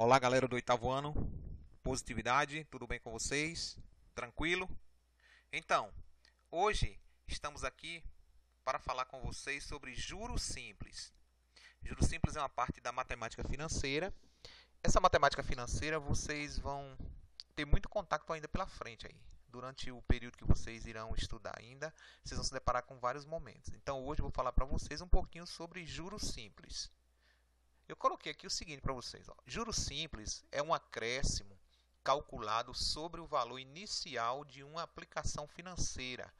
Olá, galera do oitavo ano. Positividade, tudo bem com vocês? Tranquilo? Então, hoje estamos aqui para falar com vocês sobre juros simples. Juros simples é uma parte da matemática financeira. Essa matemática financeira vocês vão ter muito contato ainda pela frente aí. Durante o período que vocês irão estudar ainda, vocês vão se deparar com vários momentos. Então, hoje eu vou falar para vocês um pouquinho sobre juros simples. Eu coloquei aqui o seguinte para vocês. Juros simples é um acréscimo calculado sobre o valor inicial de uma aplicação financeira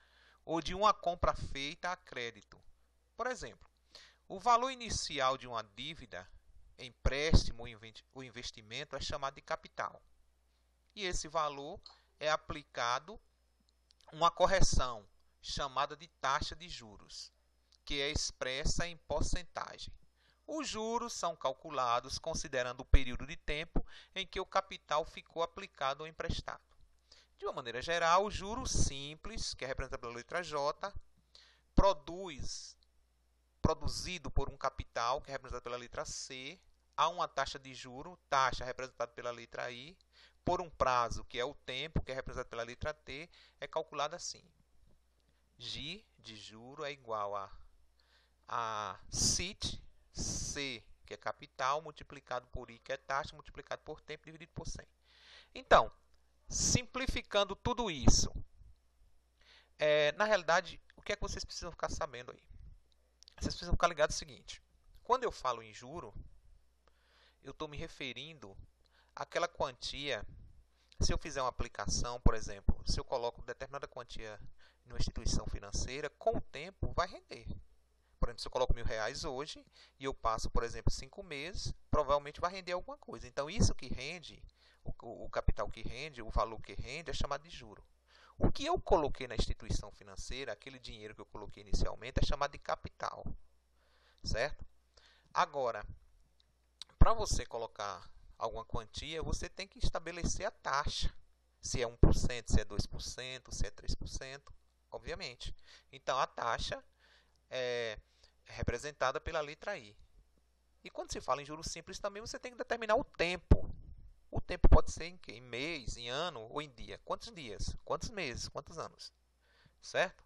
ou de uma compra feita a crédito. Por exemplo, o valor inicial de uma dívida, empréstimo ou investimento é chamado de capital. E esse valor é aplicado uma correção chamada de taxa de juros, que é expressa em porcentagem. Os juros são calculados considerando o período de tempo em que o capital ficou aplicado ou emprestado. De uma maneira geral, o juro simples, que é representado pela letra J, produzido por um capital, que é representado pela letra C, a uma taxa de juro, taxa representada pela letra I, por um prazo, que é o tempo, que é representado pela letra T, é calculado assim. J de juro é igual a CIT, C, que é capital, multiplicado por I, que é taxa, multiplicado por tempo, dividido por 100. Então, simplificando tudo isso, na realidade, o que é que vocês precisam ficar sabendo aí? Vocês precisam ficar ligados no seguinte. Quando eu falo em juro, eu estou me referindo àquela quantia. Se eu fizer uma aplicação, por exemplo, se eu coloco determinada quantia numa instituição financeira, com o tempo vai render. Por exemplo, se eu coloco R$ 1.000 hoje e eu passo, por exemplo, 5 meses, provavelmente vai render alguma coisa. Então, isso que rende, o capital que rende, o valor que rende, é chamado de juro. O que eu coloquei na instituição financeira, aquele dinheiro que eu coloquei inicialmente, é chamado de capital. Certo? Agora, para você colocar alguma quantia, você tem que estabelecer a taxa. Se é 1%, se é 2%, se é 3%, obviamente. Então, a taxa é representada pela letra I. E quando se fala em juros simples, também você tem que determinar o tempo. O tempo pode ser em quê? Em mês, em ano ou em dia. Quantos dias? Quantos meses? Quantos anos? Certo?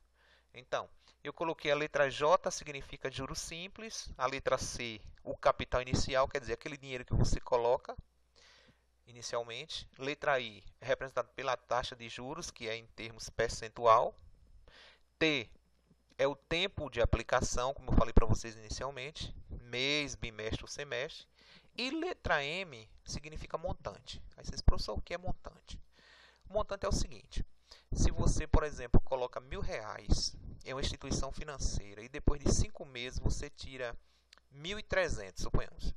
Então, eu coloquei a letra J, significa juros simples. A letra C, o capital inicial, quer dizer, aquele dinheiro que você coloca inicialmente. Letra I é representada pela taxa de juros, que é em termos percentual. T é o tempo de aplicação, como eu falei para vocês inicialmente, mês, bimestre ou semestre. E letra M significa montante. Aí vocês, professor, o que é montante? O montante é o seguinte: se você, por exemplo, coloca R$ 1.000 em uma instituição financeira e depois de 5 meses você tira 1.300, suponhamos.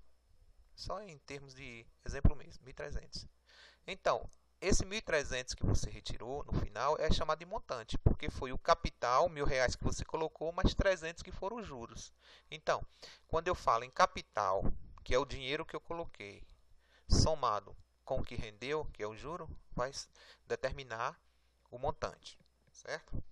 Só em termos de exemplo mesmo, 1.300. Então, esse 1.300 que você retirou no final é chamado de montante, porque foi o capital, R$ 1.000 que você colocou, mais 300 que foram os juros. Então, quando eu falo em capital, que é o dinheiro que eu coloquei, somado com o que rendeu, que é o juro, vai determinar o montante, certo?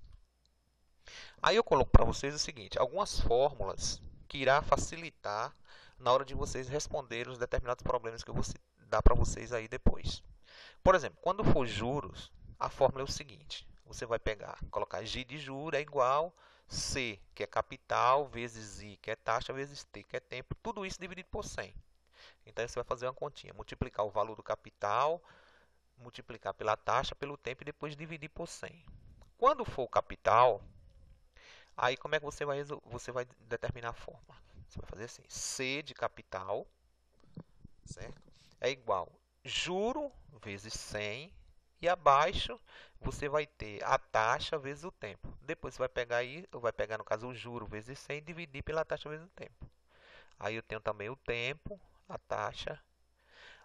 Aí eu coloco para vocês o seguinte, algumas fórmulas que irá facilitar na hora de vocês responderem os determinados problemas que eu vou dar para vocês aí depois. Por exemplo, quando for juros, a fórmula é o seguinte. Você vai pegar, colocar J de juros é igual C, que é capital, vezes I, que é taxa, vezes T, que é tempo. Tudo isso dividido por 100. Então, você vai fazer uma continha. Multiplicar o valor do capital, multiplicar pela taxa, pelo tempo e depois dividir por 100. Quando for o capital, aí como é que você vai determinar a fórmula? Você vai fazer assim, C de capital, certo? É igual juro vezes 100 e abaixo você vai ter a taxa vezes o tempo. Depois você vai pegar aí, vai pegar no caso o juro vezes 100 e dividir pela taxa vezes o tempo. Aí eu tenho também o tempo, a taxa.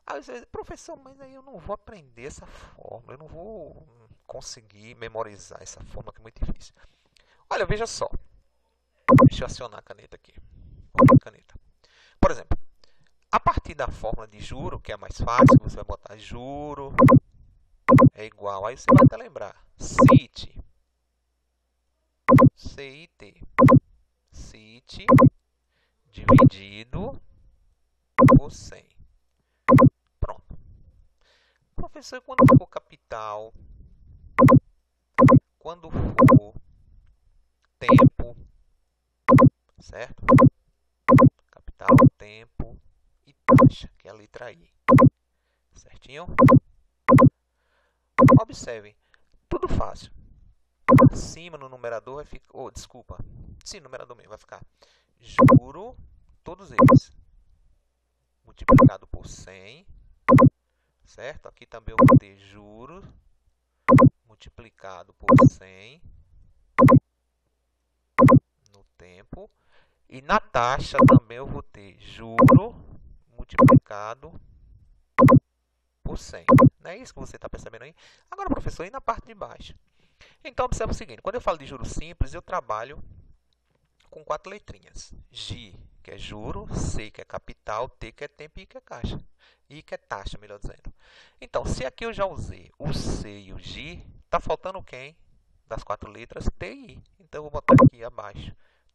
Aí você diz, professor, mas aí eu não vou aprender essa fórmula, eu não vou conseguir memorizar essa fórmula que é muito difícil. Olha, veja só. Deixa eu acionar a caneta aqui. Caneta. Por exemplo, a partir da fórmula de juro, que é a mais fácil, você vai botar juro é igual, aí você vai até lembrar, CIT, CIT, CIT dividido por 100. Pronto. Professor, quando for capital, quando for tempo, certo? Capital, tempo e taxa, que é a letra I. Certinho? Observem, tudo fácil. Acima no numerador vai ficar... Oh, desculpa. Sim, no numerador mesmo vai ficar juro, todos eles, multiplicado por 100. Certo? Aqui também eu vou ter juros multiplicado por 100 no tempo. E na taxa também eu vou ter juro multiplicado por 100. Não é isso que você está percebendo aí? Agora, professor, e na parte de baixo? Então, observe o seguinte. Quando eu falo de juros simples, eu trabalho com 4 letrinhas. J, que é juro, C, que é capital, T, que é tempo e I, que é caixa. I, que é taxa, melhor dizendo. Então, se aqui eu já usei o C e o J, está faltando quem? Das 4 letras, T e I. Então, eu vou botar aqui abaixo.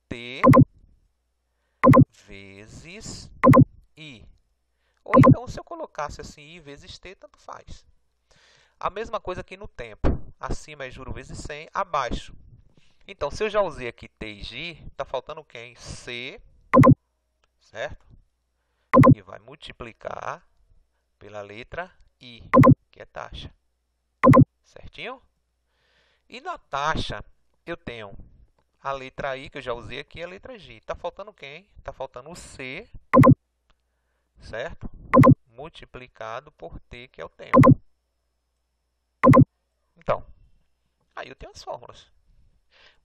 T vezes I. Ou então, se eu colocasse assim, I vezes T, tanto faz. A mesma coisa aqui no tempo. Acima é juro vezes 100, abaixo. Então, se eu já usei aqui T e J, está faltando quem? C, certo? E vai multiplicar pela letra I, que é taxa. Certinho? E na taxa, eu tenho a letra I, que eu já usei aqui, e a letra J. Está faltando quem? Está faltando o C, certo? Multiplicado por T, que é o tempo. Então, aí eu tenho as fórmulas.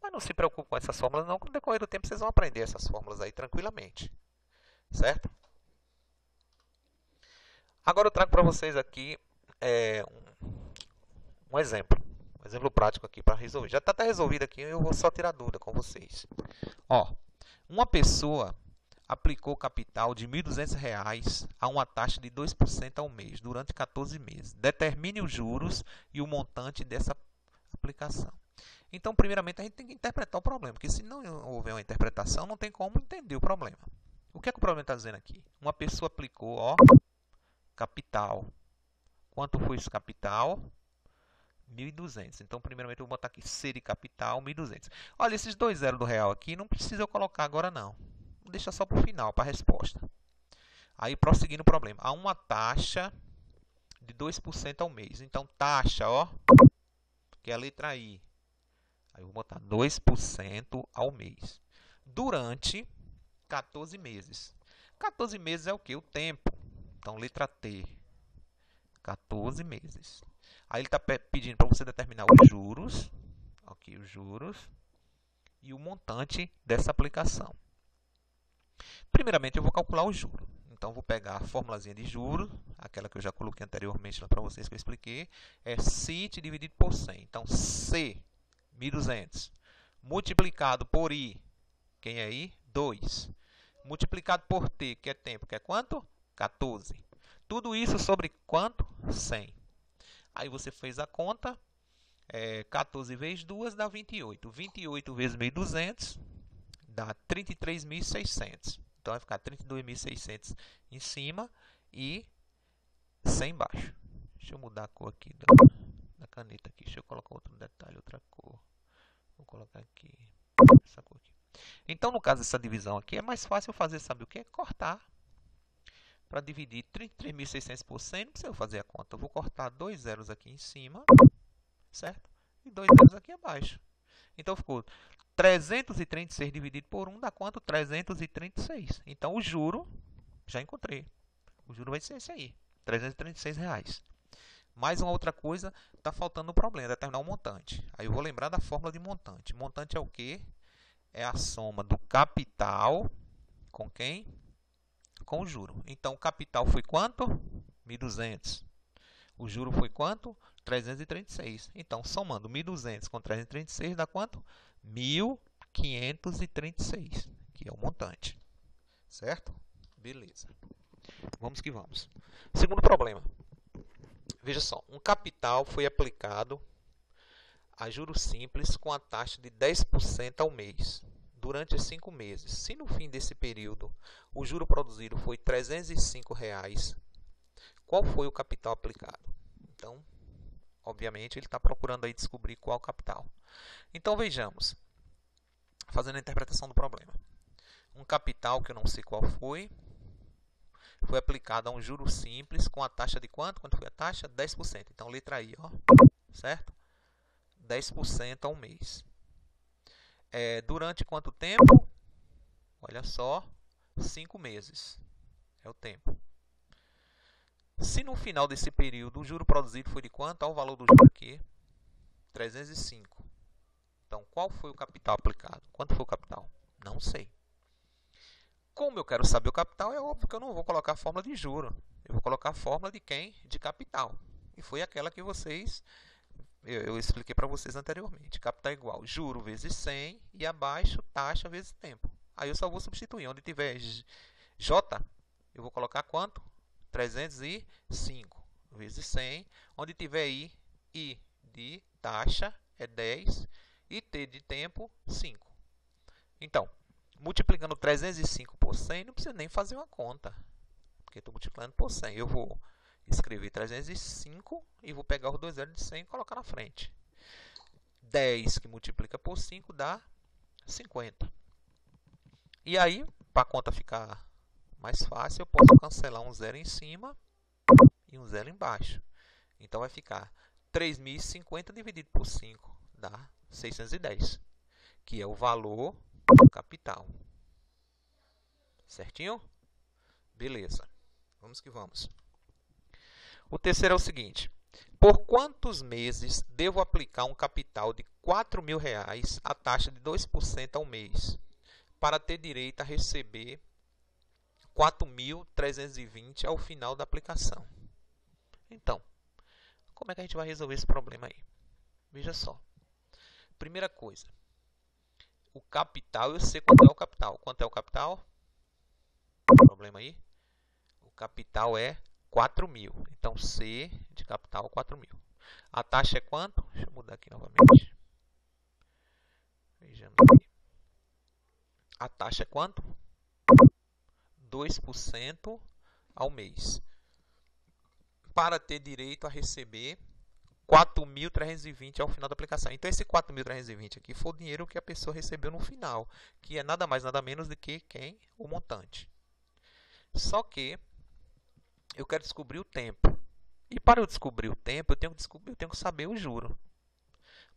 Mas não se preocupe com essas fórmulas não, que no decorrer do tempo vocês vão aprender essas fórmulas aí tranquilamente. Certo? Agora eu trago para vocês aqui um exemplo. Um exemplo prático aqui para resolver. Já está até resolvido aqui, eu vou só tirar dúvida com vocês. Ó, uma pessoa aplicou capital de R$ 1.200 a uma taxa de 2% ao mês, durante 14 meses. Determine os juros e o montante dessa aplicação. Então, primeiramente, a gente tem que interpretar o problema, porque se não houver uma interpretação, não tem como entender o problema. O que é que o problema está dizendo aqui? Uma pessoa aplicou, ó, capital. Quanto foi esse capital? 1.200. Então, primeiramente, eu vou botar aqui C de capital, 1.200. Olha, esses 2 zeros do real aqui, não precisa eu colocar agora, não. Deixa só para o final, para a resposta. Aí, prosseguindo o problema. Há uma taxa de 2% ao mês. Então, taxa, ó, que é a letra I. Aí, eu vou botar 2% ao mês. Durante 14 meses. 14 meses é o quê? O tempo. Então, letra T. 14 meses. Aí ele está pedindo para você determinar os juros. Aqui, os juros. E o montante dessa aplicação. Primeiramente, eu vou calcular o juro. Então, vou pegar a formulazinha de juros, aquela que eu já coloquei anteriormente para vocês que eu expliquei. É CIT dividido por 100. Então, C, 1.200. Multiplicado por I, quem é I? 2. Multiplicado por T, que é tempo, que é quanto? 14. Tudo isso sobre quanto? 100. Aí você fez a conta. 14 vezes 2 dá 28. 28 vezes 1.200 dá 33.600. Então, vai ficar 32.600 em cima e 100 embaixo. Deixa eu mudar a cor aqui da caneta. Aqui. Deixa eu colocar outro detalhe, outra cor. Vou colocar aqui essa cor aqui. Então, no caso dessa divisão aqui, é mais fácil fazer, sabe o que? Cortar. Para dividir 33.600 por 100, não precisa fazer a conta. Eu vou cortar 2 zeros aqui em cima, certo? E 2 zeros aqui abaixo. Então, ficou 336 dividido por 1 dá quanto? 336. Então, o juro, já encontrei. O juro vai ser esse aí, R$336. Mais uma outra coisa, está faltando um problema, determinar um montante. Aí eu vou lembrar da fórmula de montante. Montante é o quê? É a soma do capital com quem? Com o juro. Então, o capital foi quanto? 1.200. O juro foi quanto? 336. Então, somando 1.200 com 336 dá quanto? 1.536, que é o montante. Certo? Beleza. Vamos que vamos. Segundo problema. Veja só, um capital foi aplicado a juros simples com a taxa de 10% ao mês, durante 5 meses. Se no fim desse período o juro produzido foi R$305, qual foi o capital aplicado? Então, obviamente, ele está procurando aí descobrir qual capital. Então, vejamos, fazendo a interpretação do problema. Um capital que eu não sei qual foi aplicado a um juro simples com a taxa de quanto? Quanto foi a taxa? 10%. Então, letra I, ó, certo? 10% ao mês. Durante quanto tempo? Olha só, 5 meses é o tempo. Se no final desse período o juro produzido foi de quanto? Olha o valor do juro aqui, 305. Então, qual foi o capital aplicado? Quanto foi o capital? Não sei. Como eu quero saber o capital, é óbvio que eu não vou colocar a fórmula de juro. Eu vou colocar a fórmula de quem? De capital. E foi aquela que eu expliquei para vocês anteriormente. Capital igual juro vezes 100 e abaixo taxa vezes tempo. Aí eu só vou substituir. Onde tiver J, eu vou colocar quanto? 305 vezes 100. Onde tiver I de taxa é 10 e T de tempo 5. Então, multiplicando 305 por 100, não precisa nem fazer uma conta, porque estou multiplicando por 100. Eu vou escrever 305 e vou pegar os dois zeros de 100 e colocar na frente. 10 que multiplica por 5 dá 50. E aí, para a conta ficar mais fácil, eu posso cancelar um zero em cima e um zero embaixo. Então, vai ficar 3.050 dividido por 5 dá 610, que é o valor do capital. Certinho? Beleza. Vamos que vamos. O terceiro é o seguinte. Por quantos meses devo aplicar um capital de R$4.000 à taxa de 2% ao mês para ter direito a receber 4.320 ao final da aplicação? Então, como é que a gente vai resolver esse problema aí? Veja só. Primeira coisa. O capital, eu sei quanto é o capital. Quanto é o capital? Problema aí. O capital é 4.000. Então, C de capital, 4.000. A taxa é quanto? Deixa eu mudar aqui novamente. Vejamos aqui. A taxa é quanto? 2% ao mês. Para ter direito a receber 4.320 ao final da aplicação. Então, esse 4.320 aqui foi o dinheiro que a pessoa recebeu no final, que é nada mais, nada menos do que quem? O montante. Só que eu quero descobrir o tempo. E para eu descobrir o tempo, eu tenho que saber o juro.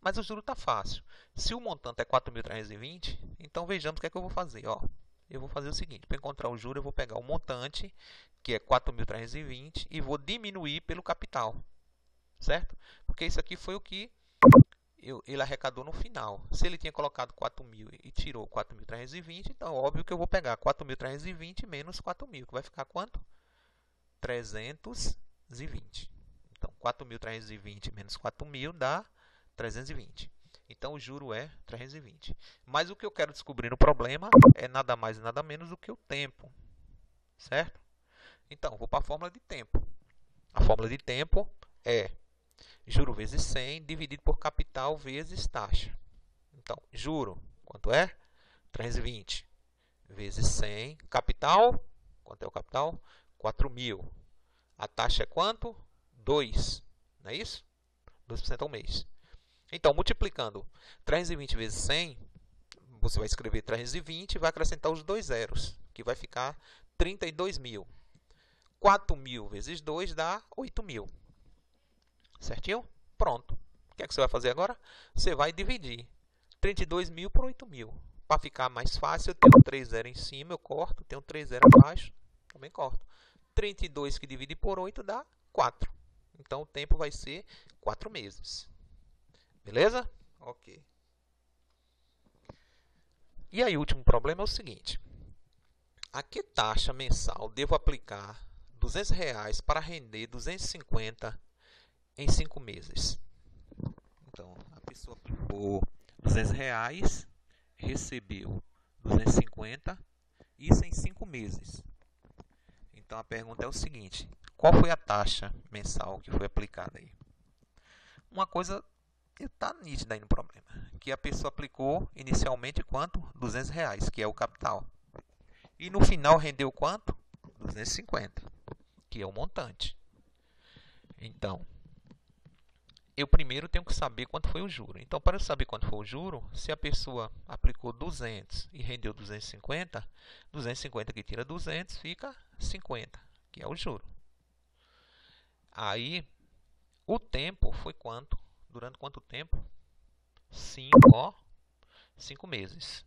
Mas o juro está fácil. Se o montante é 4.320, então vejamos o que é que eu vou fazer. Ó, eu vou fazer o seguinte, para encontrar o juro, eu vou pegar o montante, que é 4.320, e vou diminuir pelo capital. Certo? Porque isso aqui foi o que ele arrecadou no final. Se ele tinha colocado 4.000 e tirou 4.320, então óbvio que eu vou pegar 4.320 menos 4.000, que vai ficar quanto? 320. Então, 4.320 menos 4.000 dá 320. Então, o juro é 320. Mas o que eu quero descobrir no problema é nada mais e nada menos do que o tempo. Certo? Então, vou para a fórmula de tempo. A fórmula de tempo é juro vezes 100 dividido por capital vezes taxa. Então, juro, quanto é? 320 vezes 100. Capital, quanto é o capital? 4.000. A taxa é quanto? 2. Não é isso? 2% ao mês. Então, multiplicando 320 vezes 100, você vai escrever 320 e vai acrescentar os dois zeros, que vai ficar 32.000. 4.000 vezes 2 dá 8.000. Certinho? Pronto. O que é que você vai fazer agora? Você vai dividir 32.000 por 8.000. Para ficar mais fácil, eu tenho 3 zeros em cima, eu corto. Tenho 3 zeros abaixo, também corto. 32 que divide por 8 dá 4. Então, o tempo vai ser 4 meses. Beleza? Ok. E aí, o último problema é o seguinte. A que taxa mensal devo aplicar R$200 para render 250 em 5 meses? Então, a pessoa aplicou R$200, recebeu 250, isso em 5 meses. Então, a pergunta é o seguinte, qual foi a taxa mensal que foi aplicada aí? Uma coisa está nítida aí no problema, que a pessoa aplicou inicialmente quanto? R$200, que é o capital. E no final rendeu quanto? 250, que é o montante. Então, eu primeiro tenho que saber quanto foi o juro. Então, para eu saber quanto foi o juro, se a pessoa aplicou 200 e rendeu 250, 250 que tira 200 fica 50, que é o juro. Aí, o tempo foi quanto? Durante quanto tempo? 5 meses.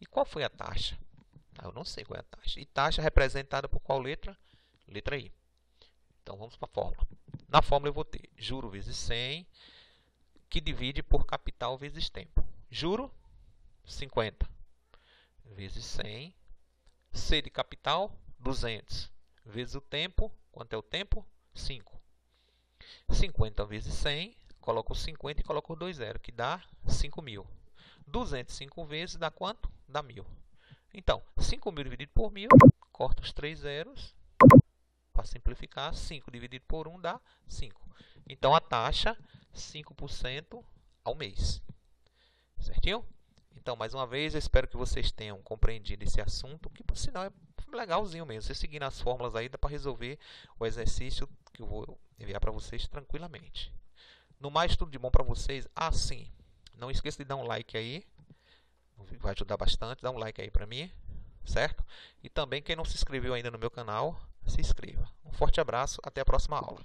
E qual foi a taxa? Eu não sei qual é a taxa. E taxa representada por qual letra? Letra I. Então, vamos para a fórmula. Na fórmula eu vou ter juro vezes 100, que divide por capital vezes tempo. Juro, 50 vezes 100. C de capital, 200 vezes o tempo. Quanto é o tempo? 5. 50 vezes 100, coloco 50 e coloco 2 zeros, que dá 5.000. 205 vezes dá quanto? Dá 1.000. Então, 5.000 dividido por 1.000, corta os 3 zeros. Para simplificar, 5 dividido por 1 dá 5. Então, a taxa, 5% ao mês. Certinho? Então, mais uma vez, eu espero que vocês tenham compreendido esse assunto, que, por sinal, é legalzinho mesmo. Você seguindo as fórmulas aí, dá para resolver o exercício que eu vou enviar para vocês tranquilamente. No mais, tudo de bom para vocês. Sim, não esqueça de dar um like aí. Vai ajudar bastante. Dá um like aí para mim, certo? E também, quem não se inscreveu ainda no meu canal, se inscreva. Um forte abraço, até a próxima aula.